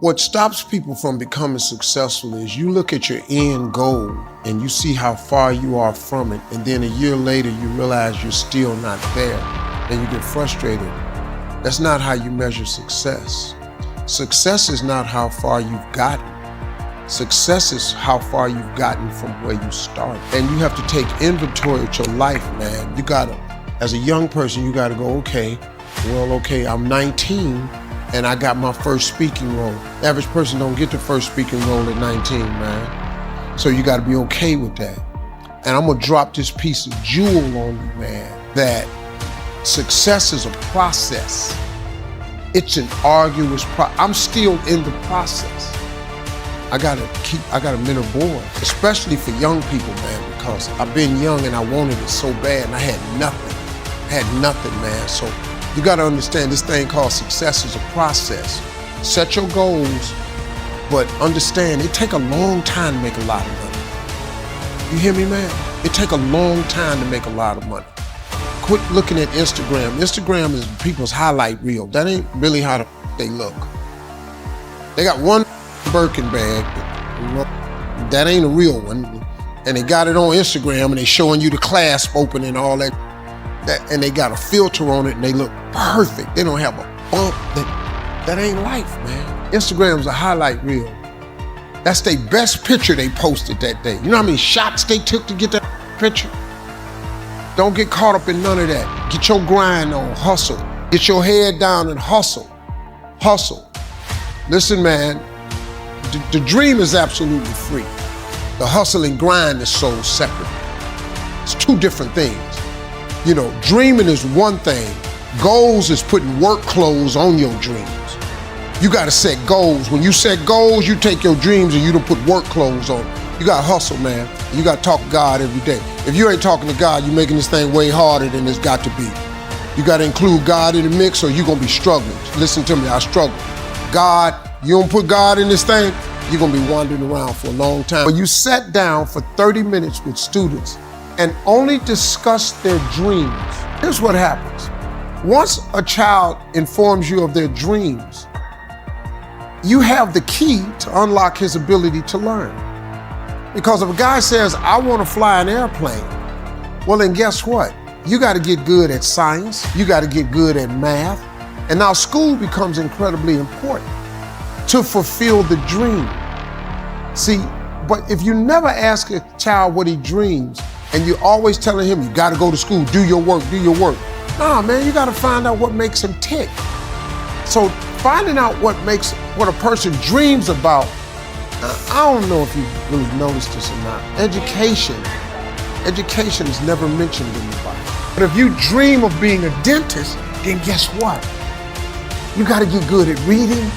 What stops people from becoming successful is you look at your end goal and you see how far you are from it, and then a year later you realize you're still not there, and you get frustrated. That's not how you measure success. Success is not how far you've gotten. Success is how far you've gotten from where you started. And you have to take inventory of your life, man. You gotta, as a young person, you gotta go, okay, I'm 19, and I got my first speaking role. The average person don't get the first speaking role at 19, man. So you gotta be okay with that. And I'm gonna drop this piece of jewel on you, man, that success is a process. It's an arduous process. I'm still in the process. I gotta mentor boys, especially for young people, man, because I've been young and I wanted it so bad and I had nothing, man. So you gotta understand this thing called success is a process. Set your goals, but understand it take a long time to make a lot of money. You hear me, man? It take a long time to make a lot of money. Quit looking at Instagram. Instagram is people's highlight reel. That ain't really how they look. They got one Birkin bag, that ain't a real one, and they got it on Instagram and they showing you the clasp open and all that, and they got a filter on it and they look perfect. They don't have a bump. That ain't life, man. Instagram's a highlight reel. That's their best picture they posted that day. You know how many shots they took to get that picture? Don't get caught up in none of that. Get your grind on, hustle. Get your head down and hustle. Hustle. Listen, man, the dream is absolutely free. The hustle and grind is so separate. It's two different things. You know, dreaming is one thing. Goals is putting work clothes on your dreams. You gotta set goals. When you set goals, you take your dreams and you don't put work clothes on. You gotta hustle, man. You gotta talk to God every day. If you ain't talking to God, you're making this thing way harder than it's got to be. You gotta include God in the mix or you're gonna be struggling. Listen to me, I struggle. God, you don't put God in this thing, you're gonna be wandering around for a long time. When you sat down for 30 minutes with students and only discuss their dreams, here's what happens. Once a child informs you of their dreams, you have the key to unlock his ability to learn. Because if a guy says, I want to fly an airplane, well then guess what? You got to get good at science, you got to get good at math, and now school becomes incredibly important to fulfill the dream. See, but if you never ask a child what he dreams, and you're always telling him, you got to go to school, do your work. Nah, man, you got to find out what makes him tick. So finding out what a person dreams about, I don't know if you really noticed this or not. Education is never mentioned in the Bible. But if you dream of being a dentist, then guess what? You gotta get good at reading,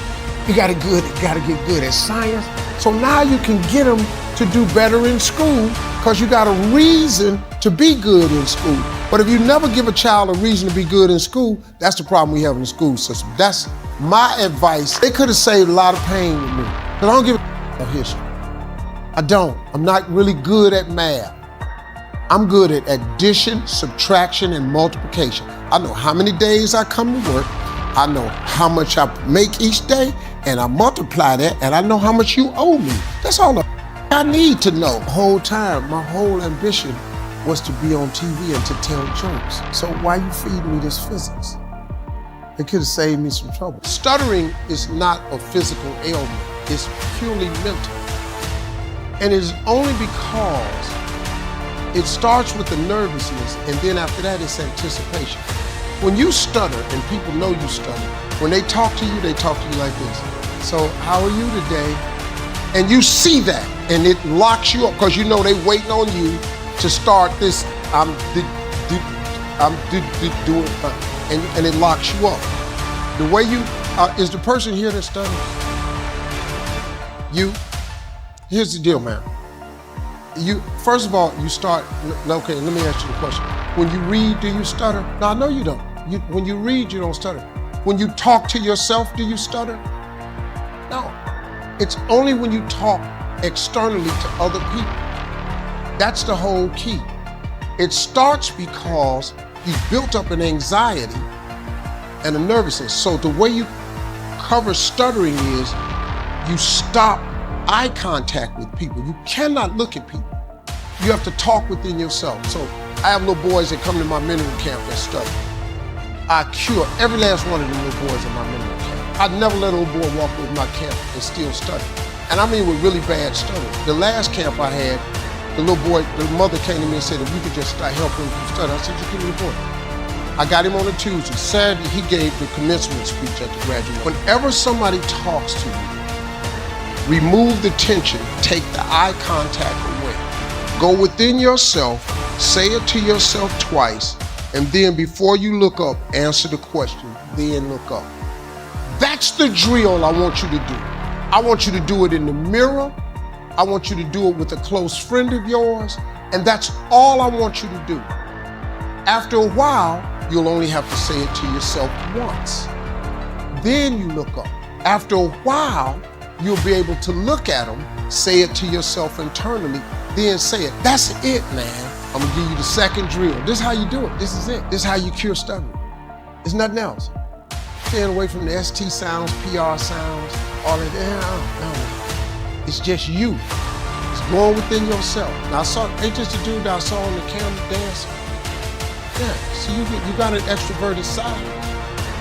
you gotta get good at science. So now you can get them to do better in school because you got a reason to be good in school. But if you never give a child a reason to be good in school, that's the problem we have in the school system. That's my advice. They could have saved a lot of pain with me. But I don't give a history. I don't. I'm not really good at math. I'm good at addition, subtraction, and multiplication. I know how many days I come to work. I know how much I make each day, and I multiply that, and I know how much you owe me. That's all I need to know. The whole time, my whole ambition was to be on TV and to tell jokes. So why you feeding me this physics? It could have saved me some trouble. Stuttering is not a physical ailment. It's purely mental. And it's only because it starts with the nervousness, and then after that, it's anticipation. When you stutter, and people know you stutter, when they talk to you like this. So, how are you today? And you see that, and it locks you up, because you know they waiting on you to start this, doing, and it locks you up. The way you, is the person here that stutters? Here's the deal, man. First of all, you start, okay, let me ask you the question. When you read, do you stutter? No, I know you don't. When you read, you don't stutter. When you talk to yourself, do you stutter? No. It's only when you talk externally to other people. That's the whole key. It starts because you built up an anxiety and a nervousness. So the way you cover stuttering is You stop eye contact with people. You cannot look at people. You have to talk within yourself. So I have little boys that come to my mentoring camp that study. I cure every last one of them little boys in my mentoring camp. I'd never let a little boy walk with my camp and still study. And I mean with really bad study. The last camp I had, the little boy, the mother came to me and said, if you could just help him study. I said, just give me the boy. I got him on a Tuesday. Saturday, he gave the commencement speech at the graduation. Whenever somebody talks to you, remove the tension, take the eye contact away. Go within yourself, say it to yourself twice, and then before you look up, answer the question, then look up. That's the drill I want you to do. I want you to do it in the mirror. I want you to do it with a close friend of yours, and that's all I want you to do. After a while, you'll only have to say it to yourself once. Then you look up. After a while, you'll be able to look at them, say it to yourself internally, then say it. That's it, man. I'm gonna give you the second drill. This is how you do it. This is it. This is how you cure stuttering. There's nothing else. Staying away from the ST sounds, PR sounds, all of that. No. It's just you. It's going within yourself. Now I saw, ain't just a dude that I saw on the camera dancing. Yeah, so you got an extroverted side.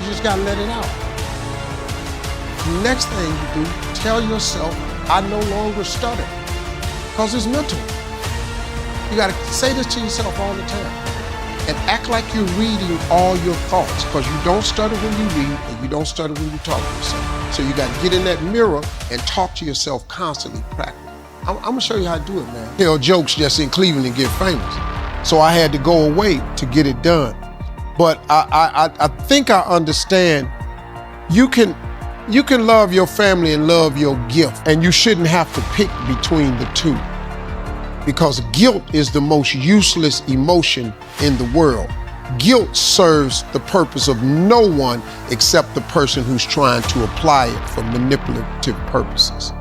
You just gotta let it out. The next thing you do, tell yourself, I no longer stutter. Because it's mental. You gotta say this to yourself all the time. And act like you're reading all your thoughts, because you don't stutter when you read and you don't stutter when you talk to yourself. So you gotta get in that mirror and talk to yourself constantly, practice. I'm gonna show you how to do it, man. Tell jokes just in Cleveland and get famous. So I had to go away to get it done. But I think I understand you can love your family and love your gift, and you shouldn't have to pick between the two. Because guilt is the most useless emotion in the world. Guilt serves the purpose of no one except the person who's trying to apply it for manipulative purposes.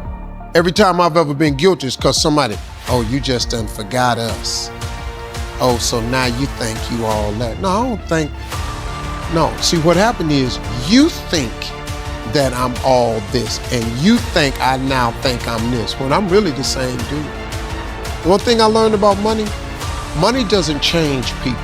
Every time I've ever been guilty is because somebody, oh, you just done forgot us. Oh, so now you think you all that. No, I don't think, no. See, what happened is you think that I'm all this, and you think I now think I'm this, when I'm really the same dude. One thing I learned about money doesn't change people.